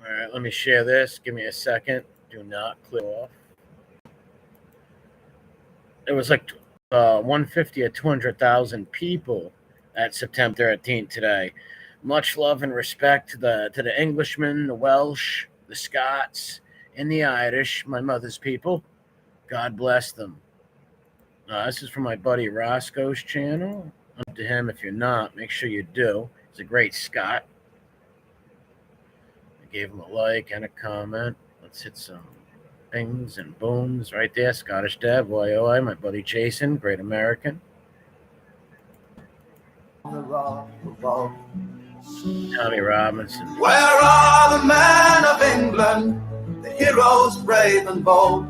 All right, let me share this. Give me a second. Do not click off. It was like 150 or 200,000 people at September 13th today. Much love and respect to the Englishmen, the Welsh, the Scots, and the Irish, my mother's people. God bless them. This is from my buddy Roscoe's channel. Up to him. If you're not, make sure you do. He's a great Scot. I gave him a like and a comment. Let's hit some bings and booms right there. Scottish Dad, YOI, my buddy Jason, great American. Tommy Robinson. Where are the men of England, the heroes brave and bold,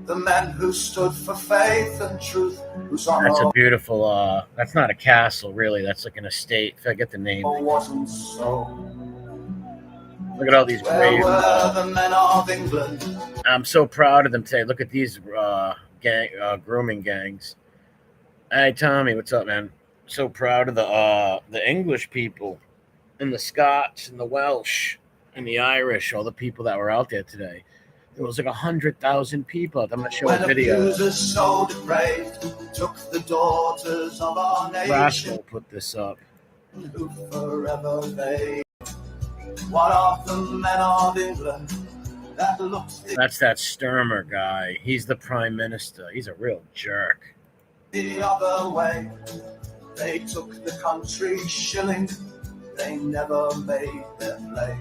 the men who stood for faith and truth, whose honor That's a beautiful, that's not a castle, really. That's like an estate. If I get the name. wasn't so? Look at all these Where brave. were the men of England? I'm so proud of them today. Look at these grooming gangs. Hey, Tommy, what's up, man? So proud of the English people and the Scots and the Welsh and the Irish, all the people that were out there today. There was like 100,000 people. I'm going to show When a video. abusers so depraved took the daughters of our nation, Roscoe put this up. who forever they. What of the men of England that looked That's that Sturmer guy. He's the prime minister. He's a real jerk. the other way? They took the country shilling, they never made their play.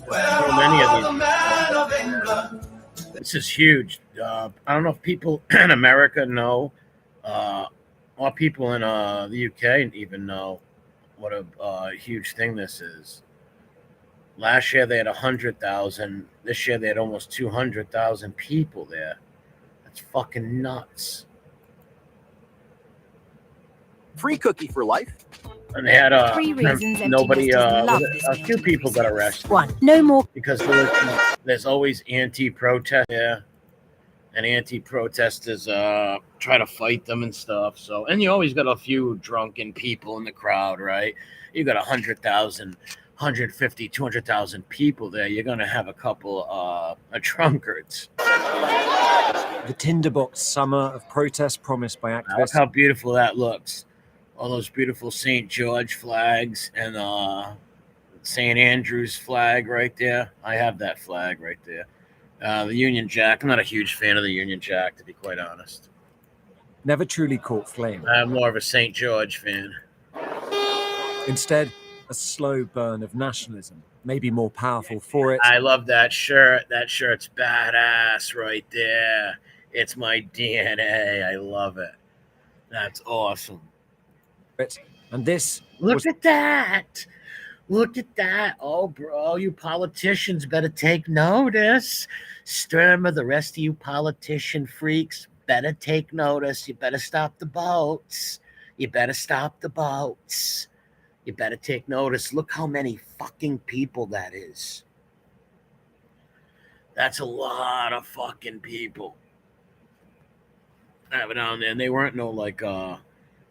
Where So many of are these. the men of England? This is huge. I don't know if people in America know, or people in the UK even know what a huge thing this is. Last year they had 100,000. This year they had almost 200,000 people there. That's fucking nuts. Free cookie for life. And they had 3 reasons nobody. empty nesters love this A few meal people got research. arrested 1. No more because there's always anti-protest there, and anti-protesters try to fight them and stuff. So, and you always got a few drunken people in the crowd, right? You got 100,000, 150, 200,000 people there. You're gonna have a couple of drunkards. The tinderbox summer of protest promised by Look activists. how beautiful that looks. All those beautiful St. George flags and St. Andrew's flag right there. I have that flag right there. The Union Jack. I'm not a huge fan of the Union Jack, to be quite honest. Never truly caught flame. I'm more of a St. George fan. Instead, a slow burn of nationalism, maybe more powerful for it. I love that shirt. That shirt's badass right there. It's my DNA. I love it. That's awesome. And this Look was at that. Look at that. Oh, bro, you politicians better take notice. Sturmer, the rest of you politician freaks, better take notice. You better stop the boats. You better stop the boats. You better take notice. Look how many fucking people that is. That's a lot of fucking people. But down there, and they weren't no like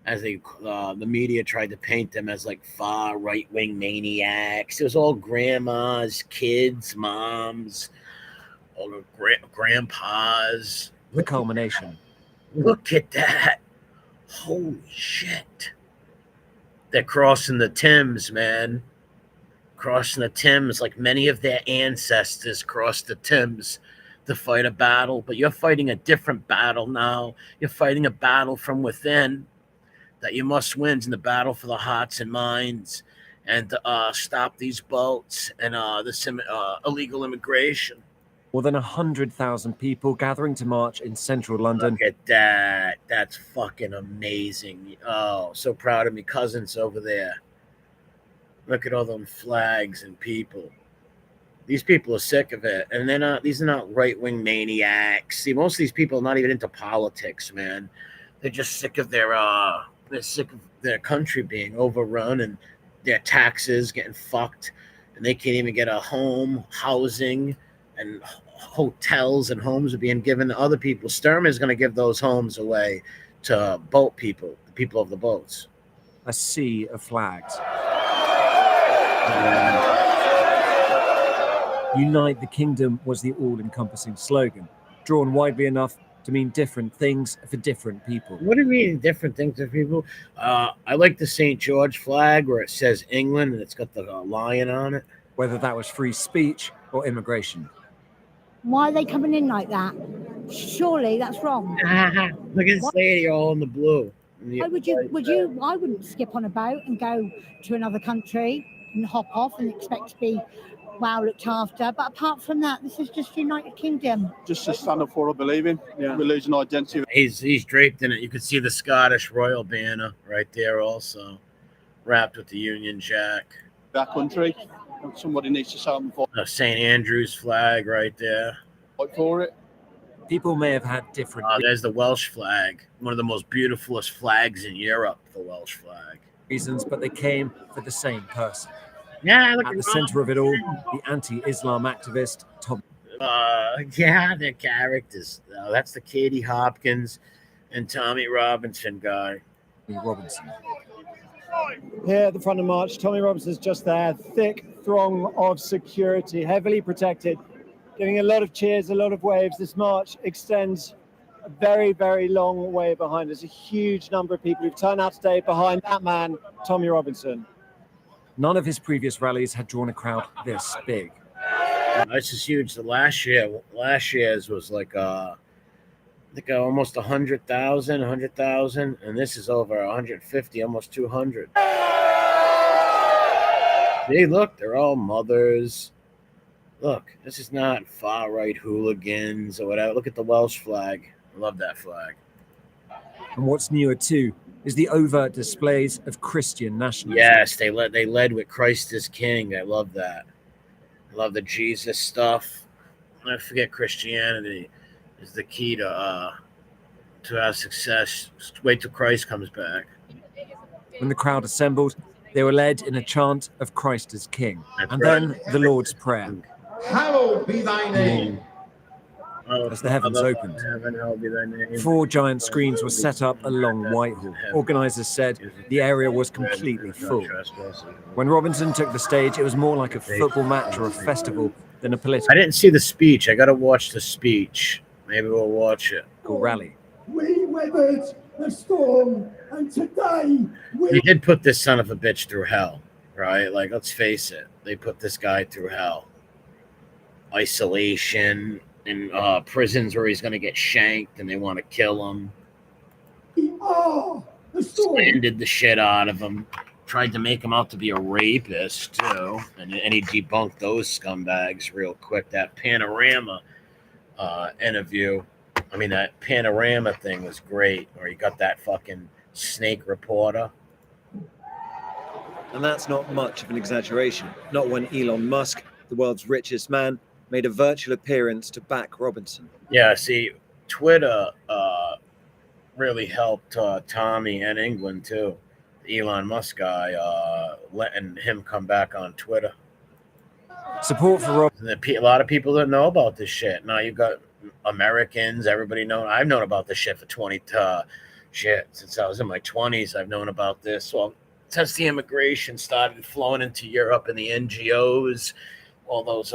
as they the media tried to paint them as like far right-wing maniacs. It was all grandmas, kids, moms, all the grandpas. the culmination. Look at that. Holy shit. They're crossing the Thames, man. Crossing the Thames like many of their ancestors crossed the Thames to fight a battle. But you're fighting a different battle now. You're fighting a battle from within that you must win in the battle for the hearts and minds and to stop these boats and this illegal immigration. More than 100,000 people gathering to march in central London. Look at that. That's fucking amazing. Oh, so proud of me. Cousins over there. Look at all them flags and people. These people are sick of it. And they're not, these are not right-wing maniacs. See, most of these people are not even into politics, man. They're just sick of they're sick of their country being overrun and their taxes getting fucked. And they can't even get a home, housing, and hotels and homes are being given to other people. Sturm is going to give those homes away to boat people, the people of the boats. A sea of flags. Unite the Kingdom was the all-encompassing slogan, drawn widely enough to mean different things for different people. What do you mean different things to people? I like the St. George flag where it says England and it's got the lion on it. Whether that was free speech or immigration. Why are they coming in like that? Surely that's wrong. Look at this lady all in the blue. Why would you? I wouldn't skip on a boat and go to another country and hop off and expect to be looked after. But apart from that, this is just United Kingdom. Just to stand up for what I believe in. Yeah. Religion, identity. He's draped in it. You can see the Scottish royal banner right there also, wrapped with the Union Jack. That country. Somebody needs to stand for St. Andrew's flag right there. fight for it. People may have had different There's the Welsh flag, one of the most beautifulest flags in Europe, the Welsh flag. reasons, but they came for the same person. Yeah, look At the center of it all, the anti-Islam activist Tom. Yeah, their characters. That's the Katie Hopkins and Tommy Robinson guy. Robinson. Here at the front of March, Tommy Robinson's just there, thick throng of security, heavily protected, giving a lot of cheers, a lot of waves. This march extends a very, very long way behind us. A huge number of people who've turned out today behind that man, Tommy Robinson. None of his previous rallies had drawn a crowd this big. This is huge. The last year's was like I think almost 100,000, and this is over 150, almost 200. See, look, they're all mothers. Look, this is not far-right hooligans or whatever. Look at the Welsh flag. I love that flag. And what's newer too is the overt displays of Christian nationalism. Yes, they led with Christ is King. I love that. I love the Jesus stuff. I forget Christianity is the key to our success. Just wait till Christ comes back. When the crowd assembled, they were led in a chant of Christ as King, That's and right. then the Lord's Prayer. Hallowed be thy name. As the heavens opened. Heaven, hallowed be thy name. 4 giant screens were set up along Whitehall. Organisers said the area was completely full. When Robinson took the stage, it was more like a football match or a festival than a I political didn't see the speech. I got to watch the speech. Maybe we'll watch it. rally. We weathered the storm, and today They did put this son of a bitch through hell, right? Like, let's face it. They put this guy through hell. Isolation in prisons where he's going to get shanked and they want to kill him. are the storm. Slanded the shit out of him. Tried to make him out to be a rapist, too. And he debunked those scumbags real quick. That Panorama interview. I mean, that Panorama thing was great. Where he got that fucking snake reporter. And that's not much of an exaggeration. Not when Elon Musk, the world's richest man, made a virtual appearance to back Robinson. Yeah, see, Twitter really helped Tommy and England, too. The Elon Musk guy, letting him come back on Twitter. Support for Rob. And a lot of people didn't know about this shit. Now you've got Americans, everybody know. I've known about this shit for since I was in my 20s. I've known about this. Well, since the immigration started flowing into Europe and the NGOs, all those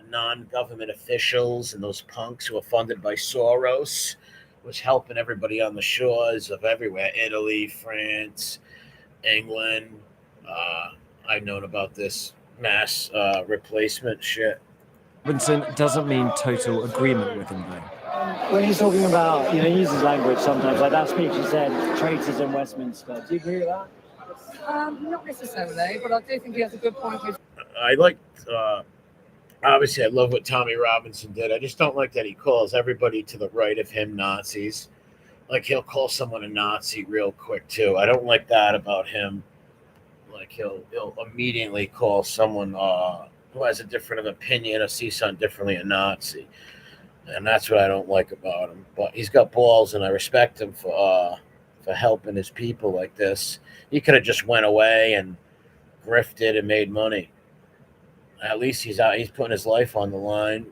non-government officials and those punks who are funded by Soros was helping everybody on the shores of everywhere, Italy, France, England. I've known about this mass replacement shit. Robinson doesn't mean total agreement with him, though. When he's talking about, he uses language sometimes, like that speech he said, traitors in Westminster. Do you agree with that? Not necessarily, but I do think he has a good point. I like, obviously, I love what Tommy Robinson did. I just don't like that he calls everybody to the right of him Nazis. Like, he'll call someone a Nazi real quick, too. I don't like that about him. Like, he'll immediately call someone who has a different opinion or sees something differently a Nazi. And that's what I don't like about him. But he's got balls, and I respect him for helping his people like this. He could have just went away and grifted and made money. At least he's out. He's putting his life on the line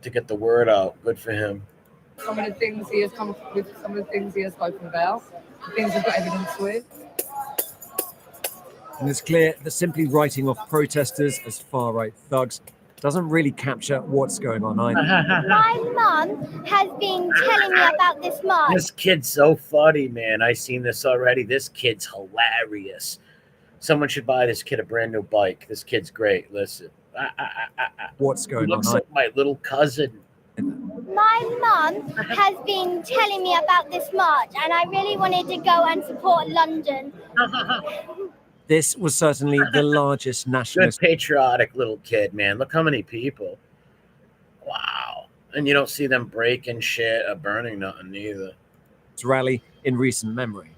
to get the word out. Good for him. Some of the things he has come up with, some of the things he has spoken about, the things he's got evidence with. And it's clear that simply writing off protesters as far-right thugs doesn't really capture what's going on either. My mum has been telling me about this march. This kid's so funny, man. I seen this already. This kid's hilarious. Someone should buy this kid a brand new bike. This kid's great. Listen. What's going on? Looks like my little cousin. My mum has been telling me about this march, and I really wanted to go and support London. This was certainly the largest nationalist. Good patriotic little kid, man. Look how many people. Wow. And you don't see them breaking shit or burning nothing either. Rally in recent memory.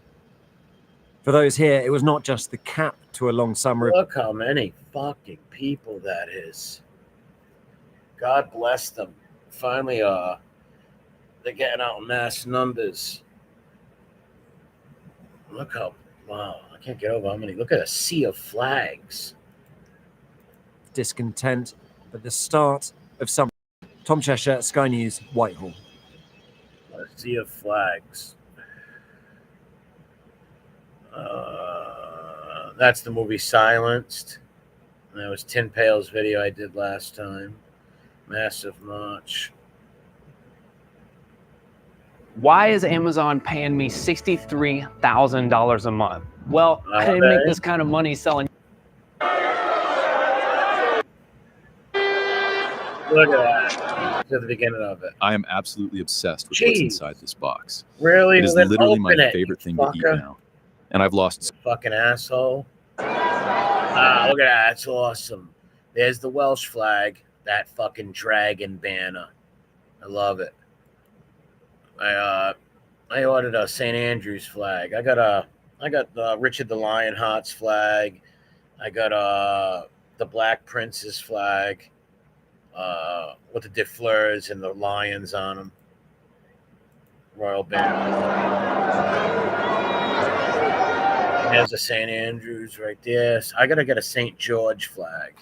For those here, it was not just the cap to a long summer. Look how many fucking people that is. God bless them. Finally, they're getting out in mass numbers. Look how, wow, I can't get over how many. Look at a sea of flags. Discontent at the start of summer. Tom Cheshire, Sky News, Whitehall. A sea of flags. That's the movie Silenced. And that was Tin Pail's video I did last time. Massive march. Why is Amazon paying me $63,000 a month? Well, I didn't make this kind of money selling. Look at that. To the beginning of it. I am absolutely obsessed with what's inside this box. Really? It is literally my favorite thing to eat now. And I've lost. Fucking asshole. Ah, look at that. That's awesome. There's the Welsh flag. That fucking dragon banner. I love it. I ordered a St. Andrew's flag. I got Richard the Lionheart's flag. I got the Black Prince's flag with the De Fleurs and the lions on them. Royal banner. There's a St. Andrews right there. So I gotta get a St. George flag.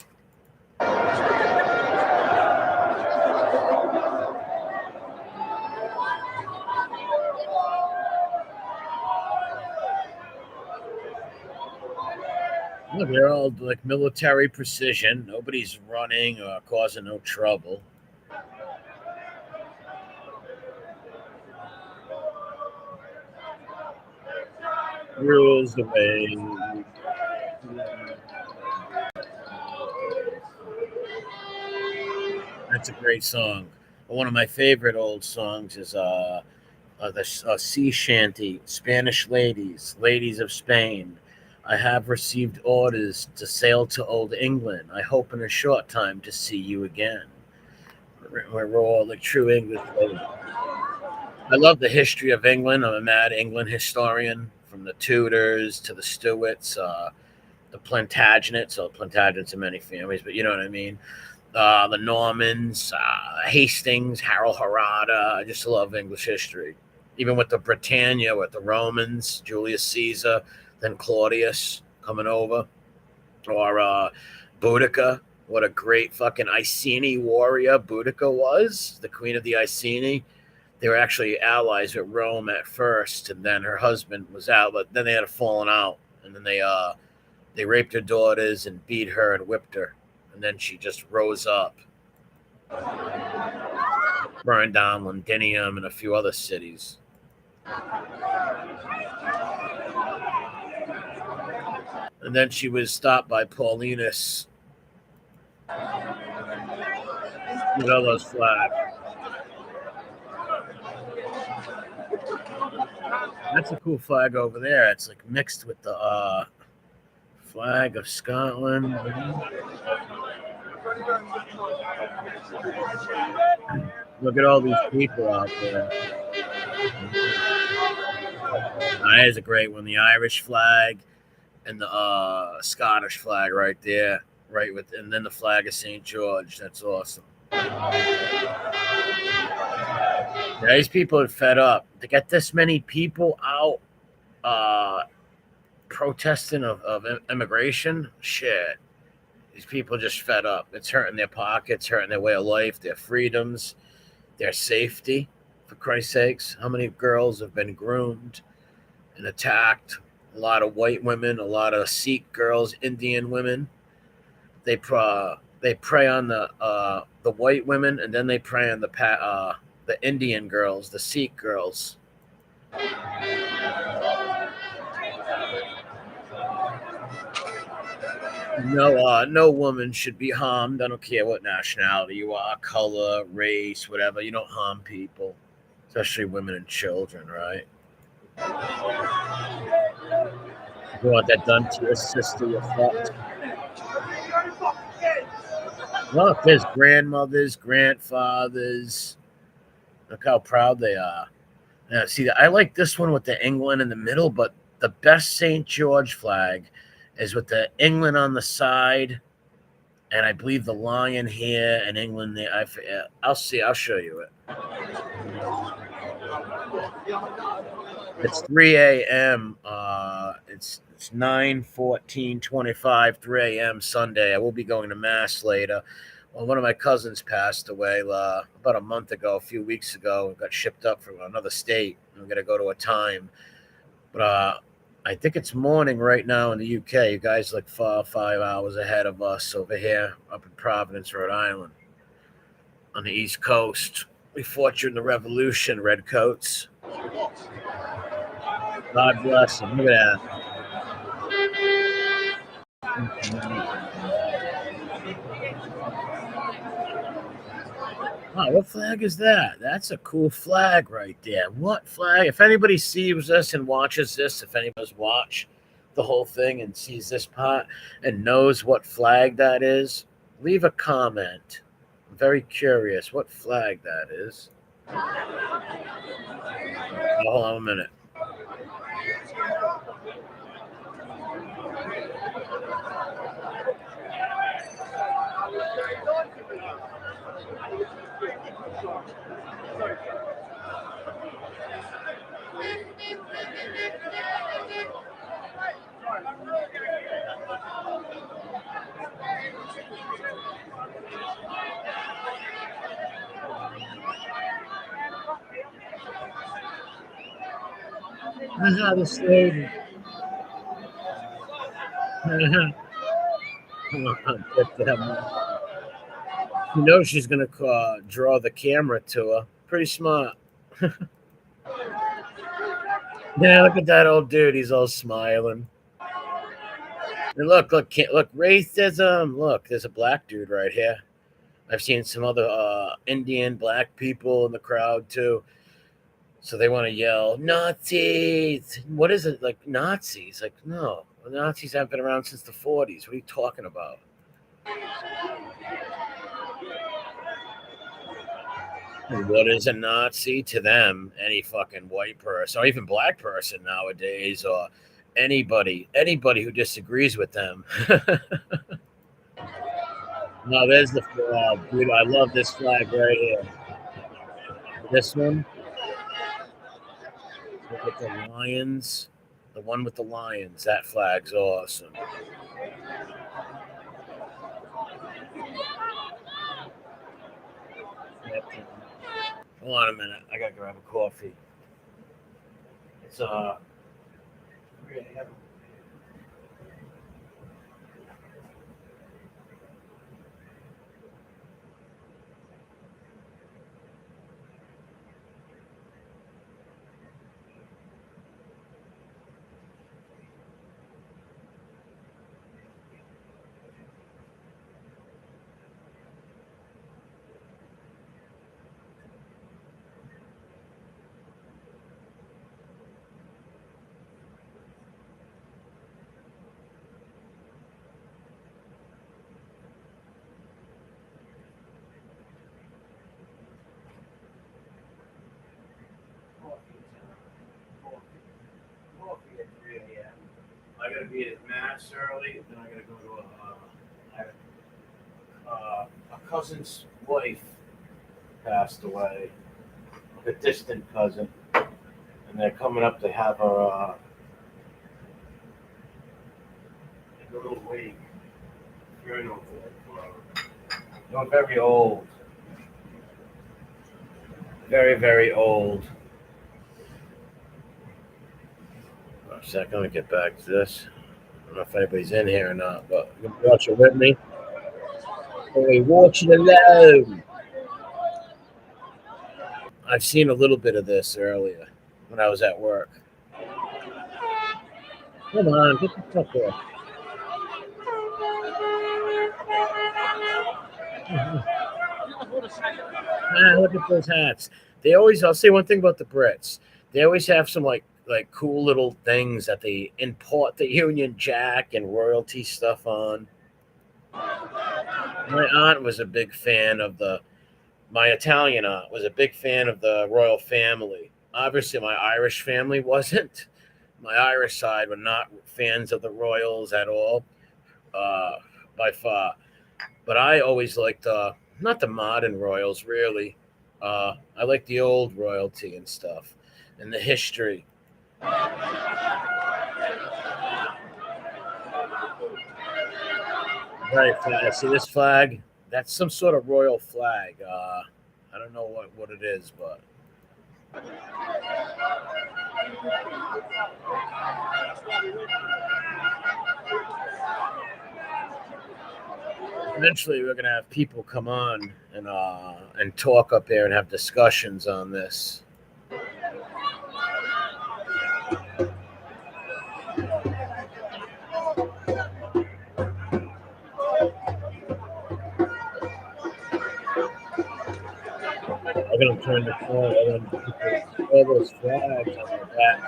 Look, they're all like military precision. Nobody's running or causing no trouble. Rules the way. That's a great song. One of my favorite old songs is the sea shanty, Spanish ladies, ladies of Spain. I have received orders to sail to Old England. I hope in a short time to see you again. We're all like true English ladies. I love the history of England. I'm a mad England historian, from the Tudors to the Stuarts, the Plantagenets. So Plantagenets in many families, but you know what I mean. The Normans, Hastings, Harold Harada. I just love English history. Even with the Britannia, with the Romans, Julius Caesar, then Claudius coming over, or Boudica. What a great fucking Iceni warrior Boudica was, the queen of the Iceni. They were actually allies with Rome at first, and then her husband was out, but then they had a falling out, and then they raped her daughters and beat her and whipped her, and then she just rose up, burned down Londinium and a few other cities. And then she was stopped by Paulinus. Look at all those flags. That's a cool flag over there. It's like mixed with the flag of Scotland. Look at all these people out there. That is a great one. The Irish flag and the Scottish flag right there, right with, and then the flag of St. George. That's awesome. Yeah, these people are fed up. To get this many people out protesting of immigration, shit. These people just fed up. It's hurting their pockets, hurting their way of life, their freedoms, their safety. For Christ's sakes, how many girls have been groomed and attacked? A lot of white women, a lot of Sikh girls, Indian women. They they prey on the white women, and then they prey on the Indian girls, the Sikh girls. No woman should be harmed. I don't care what nationality you are, color, race, whatever. You don't harm people, especially women and children, right? You want that done to your sister, you're fucked. Look, there's grandmothers, grandfathers. Look how proud they are. Now, see, I like this one with the England in the middle, but the best St. George flag is with the England on the side, and I believe the lion here and England there. I'll show you it. It's 3 a.m. It's 9/14/25, 3 a.m. Sunday. I will be going to mass later. Well, one of my cousins passed away about a month ago, a few weeks ago. Got shipped up from another state. I'm going to go to a time. But I think it's morning right now in the UK. You guys like 5 hours ahead of us over here up in Providence, Rhode Island, on the East Coast. We fought during the Revolution, Redcoats. God bless them. Look at that. Wow, what flag is that? That's a cool flag right there. What flag? If anybody sees this and watches this, if anybody's watched the whole thing and sees this part and knows what flag that is, leave a comment. I'm very curious what flag that is. Hold on a minute. This lady. You know she's gonna draw the camera to her. Pretty smart. Yeah, look at that old dude. He's all smiling. And look, racism. Look, there's a black dude right here. I've seen some other Indian black people in the crowd too. So they want to yell, Nazis. What is it? Like Nazis? Like, no. The Nazis haven't been around since the 40s. What are you talking about? And what is a Nazi to them? Any fucking white person or even black person nowadays, or anybody who disagrees with them. No, there's the flag, dude. I love this flag right here. This one. With the lions, the one with the lions, that flag's awesome. Hold on a minute, I gotta grab a coffee. It's I gotta be at mass early, then I gotta go to a cousin's wife passed away, a distant cousin, and they're coming up to have her a little wake funeral for her. They're very old, very old. A second, let me get back to this. I don't know if anybody's in here or not, but you can watch it with me. Hey, watching alone. I've seen a little bit of this earlier when I was at work. Come on, get the fuck off. Look at those hats. They always, I'll say one thing about the Brits. They always have some like cool little things that they import the Union Jack and royalty stuff on. My aunt was a big fan of my Italian aunt was a big fan of the royal family. Obviously, my Irish family wasn't. My Irish side were not fans of the royals at all, by far. But I always liked, not the modern royals, really. I like the old royalty and stuff and the history. Right, see this flag? That's some sort of royal flag. I don't know what it is, but eventually we're gonna have people come on and talk up there and have discussions on this. I'm gonna turn the phone and all those flags on the back.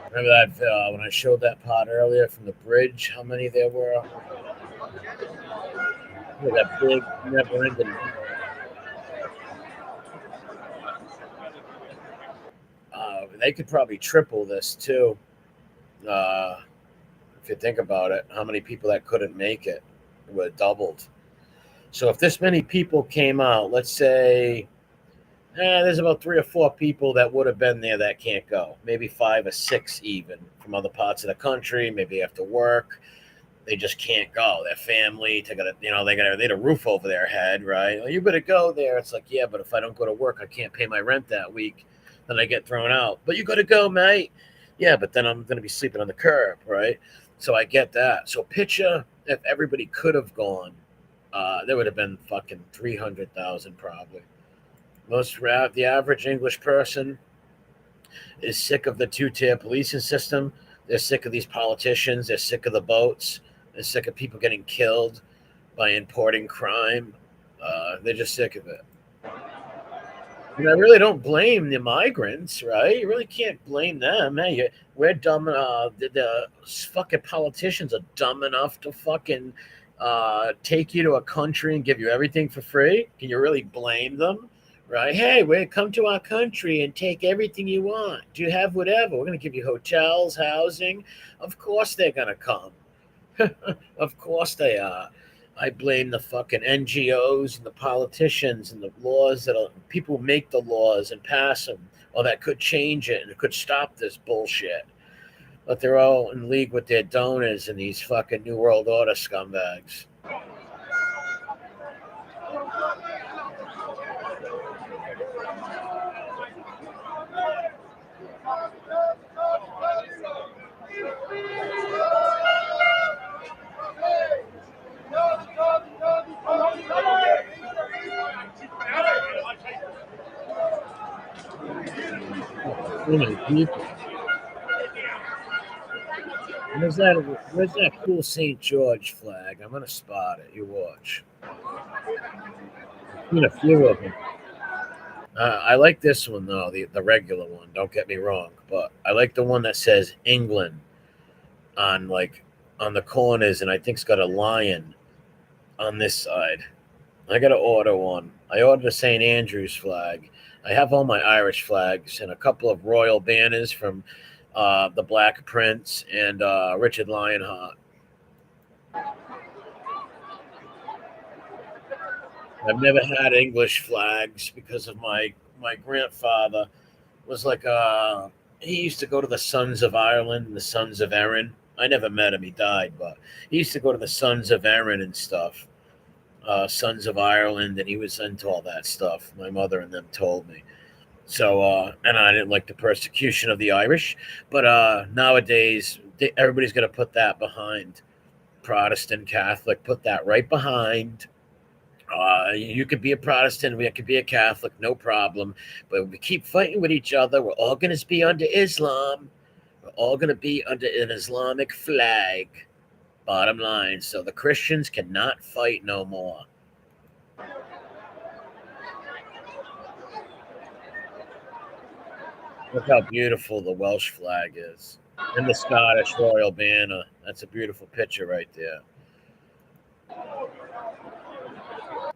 Remember that when I showed that part earlier from the bridge, how many there were? Look at that big never-ending. They could probably triple this too. If you think about it, how many people that couldn't make it would have doubled. So if this many people came out, let's say there's about 3 or 4 people that would have been there that can't go. Maybe 5 or 6 even from other parts of the country. Maybe after work, they just can't go. Their family, they need a roof over their head, right? Well, you better go there. It's like, yeah, but if I don't go to work, I can't pay my rent that week. Then I get thrown out. But you got to go, mate. Yeah, but then I'm going to be sleeping on the curb, right? So I get that. So picture if everybody could have gone, there would have been fucking 300,000 probably. The average English person is sick of the 2-tier policing system. They're sick of these politicians. They're sick of the boats. They're sick of people getting killed by importing crime. They're just sick of it. And I really don't blame the migrants, right? You really can't blame them. Hey, we're dumb. The fucking politicians are dumb enough to fucking take you to a country and give you everything for free. Can you really blame them? Right? Hey, come to our country and take everything you want. Do you have whatever? We're going to give you hotels, housing. Of course they're going to come. Of course they are. I blame the fucking NGOs and the politicians and the laws people make the laws and pass them, or that could change it and it could stop this bullshit. But they're all in league with their donors and these fucking New World Order scumbags. So many people. And where's that cool St. George flag? I'm gonna spot it. You watch. I've seen a few of them. I like this one though, the regular one. Don't get me wrong, but I like the one that says England on the corners, and I think it's got a lion on this side. I gotta order one. I ordered a St. Andrew's flag. I have all my Irish flags and a couple of royal banners from the Black Prince and Richard Lionheart. I've never had English flags because of my grandfather was he used to go to the Sons of Ireland and the Sons of Erin. I never met him. He died, but he used to go to the Sons of Erin and stuff. Sons of Ireland, and he was into all that stuff. My mother and them told me. So, and I didn't like the persecution of the Irish, but nowadays everybody's going to put that behind Protestant, Catholic, put that right behind. You could be a Protestant, we could be a Catholic, no problem. But if we keep fighting with each other, we're all going to be under Islam. We're all going to be under an Islamic flag. Bottom line. So the Christians cannot fight no more. Look how beautiful the Welsh flag is. And the Scottish Royal Banner. That's a beautiful picture right there.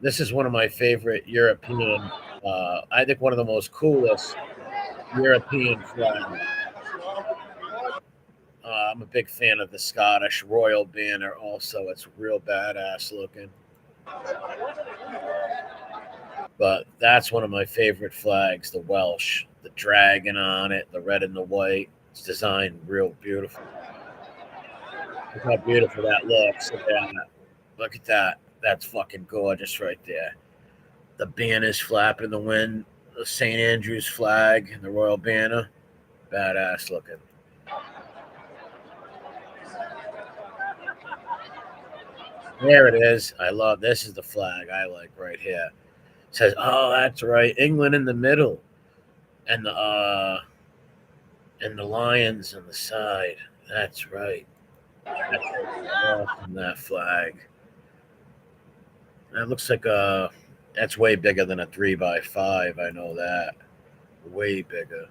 This is one of my favorite European, I think one of the most coolest European flags. I'm a big fan of the Scottish Royal Banner also. It's real badass looking. But that's one of my favorite flags, the Welsh. The dragon on it, the red and the white. It's designed real beautiful. Look how beautiful that looks. Look at that. That's fucking gorgeous right there. The banners flapping in the wind. The St. Andrew's flag and the Royal Banner. Badass looking. There it is. I love this. Is the flag I like right here. It says, oh, that's right. England in the middle. And the lions on the side. That's right. That's awesome, that flag. That looks like that's way bigger than a 3x5. I know that. Way bigger.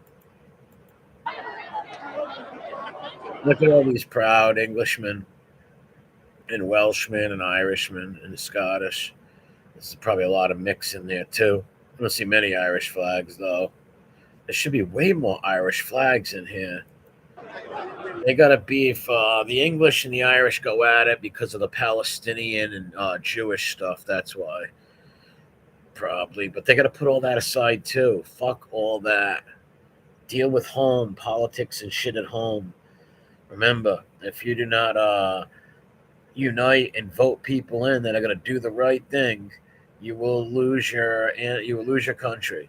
Look at all these proud Englishmen and Welshmen and Irishmen and Scottish. There's probably a lot of mix in there too. I don't see many Irish flags though. There should be way more Irish flags in here. They got to beef. The English and the Irish go at it because of the Palestinian and Jewish stuff. That's why. Probably. But they got to put all that aside too. Fuck all that. Deal with home, politics and shit at home. Remember, if you do not unite and vote people in that are going to do the right thing, you will lose your country.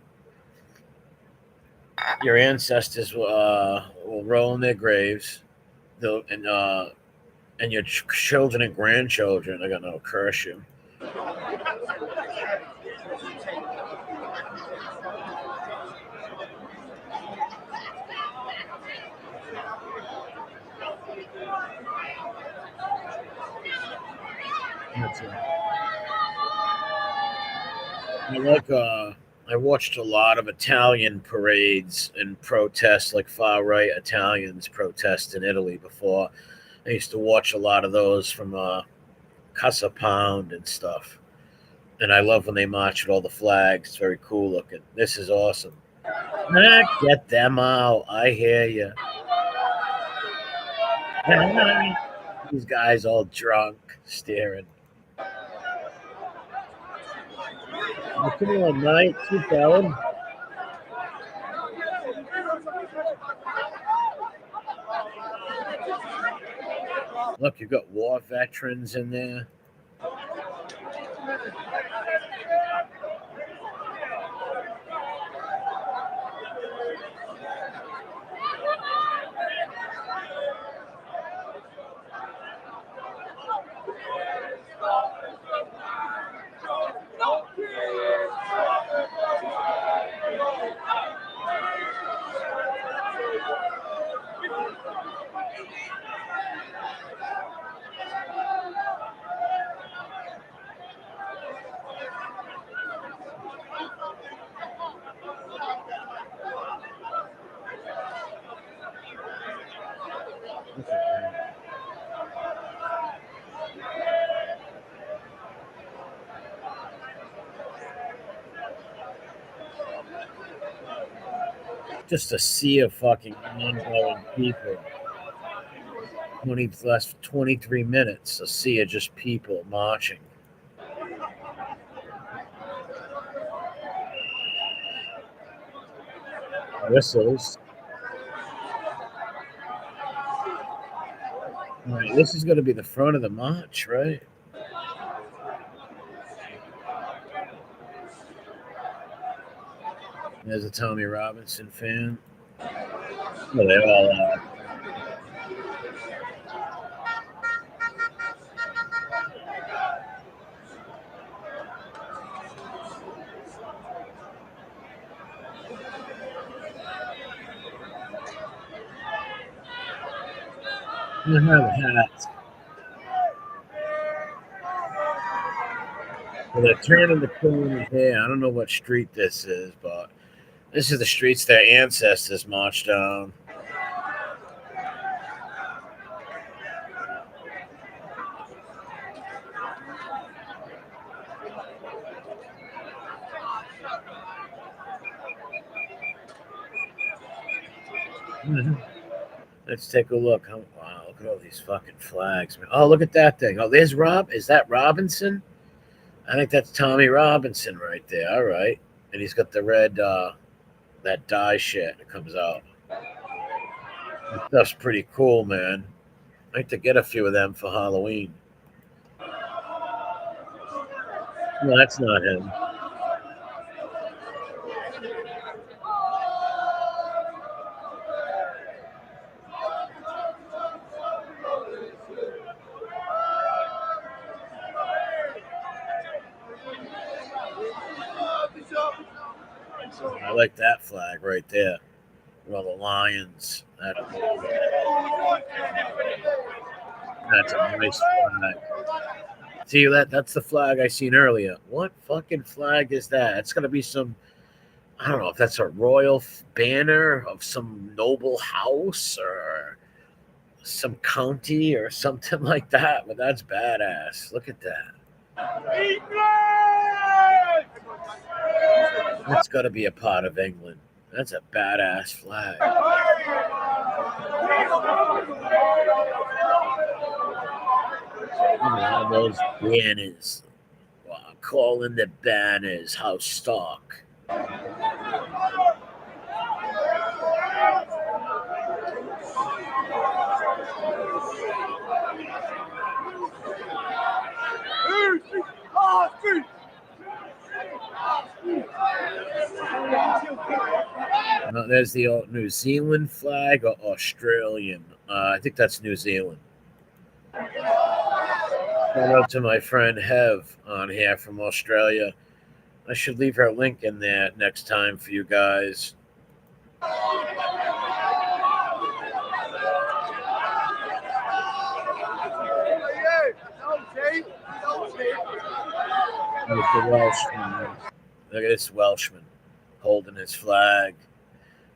Your ancestors will roll in their graves, and your children and grandchildren are gonna curse you. I watched a lot of Italian parades and protests, like far-right Italians protest in Italy before. I used to watch a lot of those from Casa Pound and stuff. And I love when they march with all the flags. It's very cool looking. This is awesome. Get them out. I hear you. These guys all drunk, staring. Come on, mate. Keep going. Look, you've got war veterans in there. Just a sea of fucking ongoing people. Last 23 minutes, a sea of just people marching. Whistles. All right, this is going to be the front of the march, right? There's a Tommy Robinson fan. Well, they all are. I have a hat. Well, they're turning the corner here. I don't know what street this is, but this is the streets their ancestors marched down. Let's take a look. Oh, wow, look at all these fucking flags, man. Oh, look at that thing. Oh, there's Rob. Is that Robinson? I think that's Tommy Robinson right there. All right. And he's got the red, that dye shit that comes out. That stuff's pretty cool, man. I'd like to get a few of them for Halloween. No, that's not him. I like that flag right there. Well, the Lions. That's a nice flag. See that? That's the flag I seen earlier. What fucking flag is that? It's gonna be some. I don't know if that's a royal banner of some noble house or some county or something like that. But that's badass. Look at that. That's got to be a part of England. That's a badass flag. All those banners. Wow, calling the banners house stock. There's the New Zealand flag or Australian. I think that's New Zealand. Shout out to my friend Hev on here from Australia. I should leave her link in there next time for you guys. There's the Welshman. Look at this Welshman holding his flag.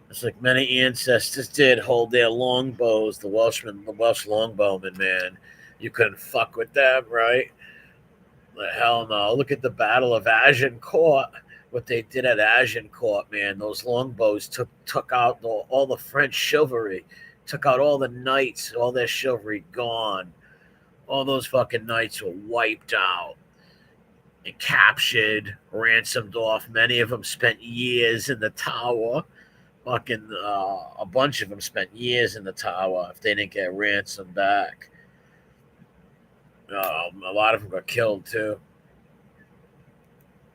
It's like many ancestors did hold their longbows. The Welsh longbowmen, man. You couldn't fuck with them, right? But hell no. Look at the Battle of Agincourt. What they did at Agincourt, man. Those longbows took out all the French chivalry. Took out all the knights. All their chivalry gone. All those fucking knights were wiped out and captured, ransomed off. Many of them spent years in the Tower. Fucking a bunch of them spent years in the Tower if they didn't get ransomed back. A lot of them got killed too.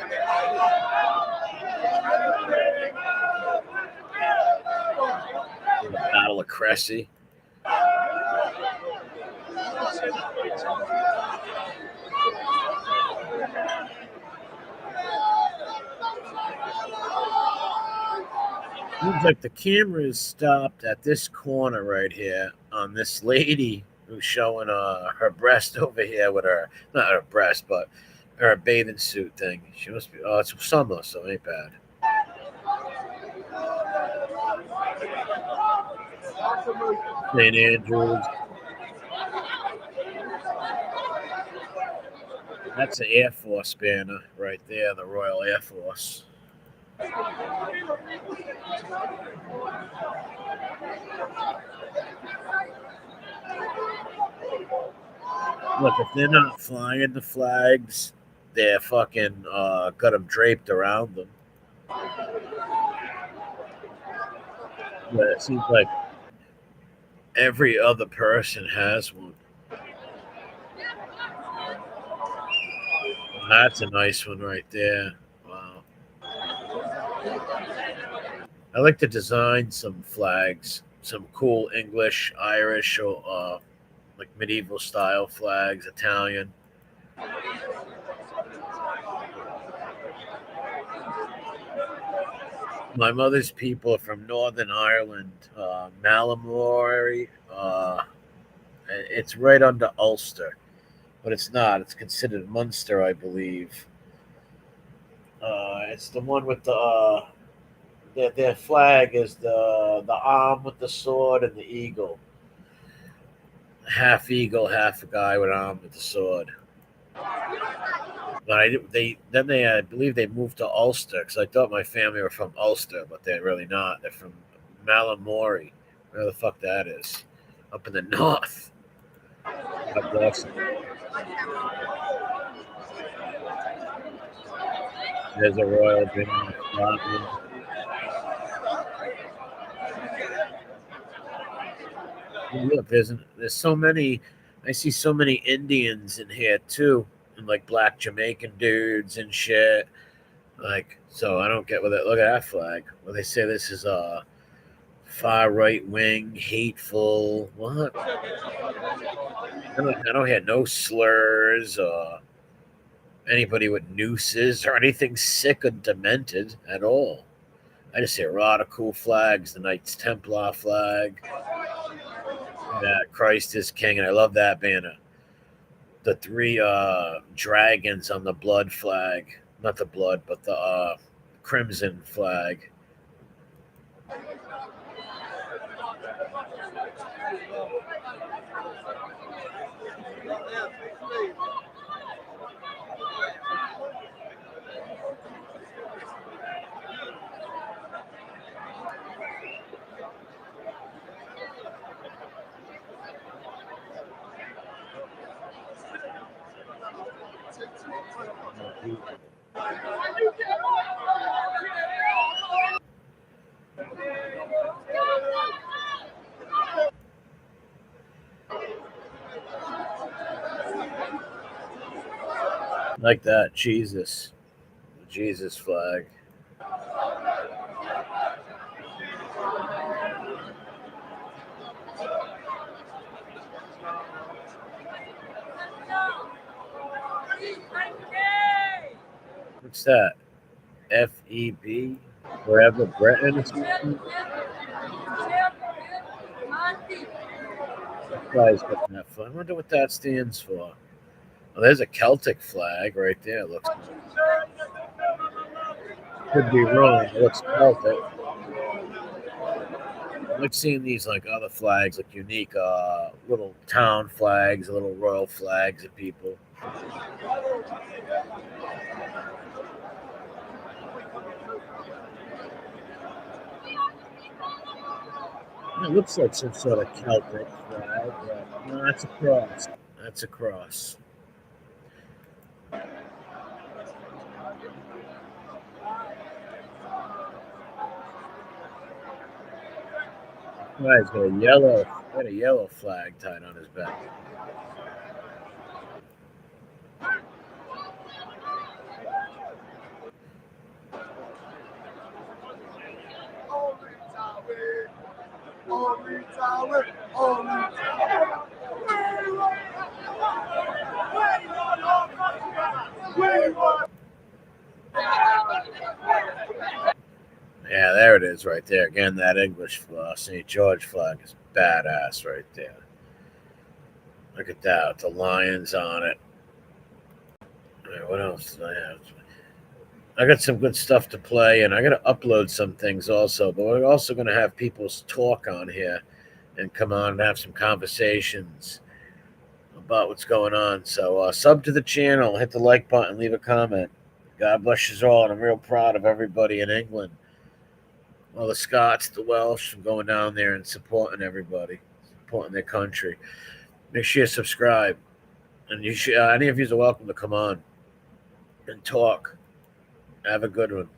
The Battle of Cressy. Seems like the camera is stopped at this corner right here on this lady who's showing her breast over here with her, not her breast, but her bathing suit thing. She must be, it's summer, so it ain't bad. St. Andrews. That's an Air Force banner right there, the Royal Air Force. Look, if they're not flying the flags, they're fucking got them draped around them. But it seems like every other person has one. That's a nice one right there. Wow. I like to design some flags, some cool English, Irish, or like medieval style flags, Italian. My mother's people are from Northern Ireland, Malamori. It's right under Ulster, but it's not. It's considered Munster, I believe. It's the one with the their flag is the arm with the sword and the eagle. Half eagle, half a guy with an arm with the sword. But I believe they moved to Ulster because I thought my family were from Ulster, but they're really not. They're from Malamori, where the fuck that is, up in the north. God bless them. There's a royal banner. Look, there's so many. I see so many Indians in here too, and like black Jamaican dudes and shit. Like, so I don't get with it. Look at that flag. Well, they say this is a far right wing, hateful. What? I don't hear no slurs or anybody with nooses or anything sick or demented at all. I just see a lot of cool flags. The Knights Templar flag. That Christ is King, and I love that banner. The 3 dragons on the blood flag. Not the blood, but the crimson flag. Like that, Jesus. The Jesus flag. What's that? FEB? Forever Britain or something? I wonder what that stands for. Oh, there's a Celtic flag right there. Looks could be wrong. It looks Celtic. I like seeing these like other flags, like unique little town flags, little royal flags of people. It looks like some sort of Celtic flag. But no, that's a cross. That's a cross. Guy's got a yellow flag tied on his back. Yeah, there it is right there. Again, that English St. George flag is badass right there. Look at that, with the lions on it. All right, what else do I have? I got some good stuff to play, and I got to upload some things also. But we're also going to have people talk on here and come on and have some conversations about what's going on. So sub to the channel, hit the like button, leave a comment. God bless you all, and I'm real proud of everybody in England. All the Scots, the Welsh, from going down there and supporting everybody, supporting their country. Make sure you subscribe. And you should, any of you are welcome to come on and talk. Have a good one.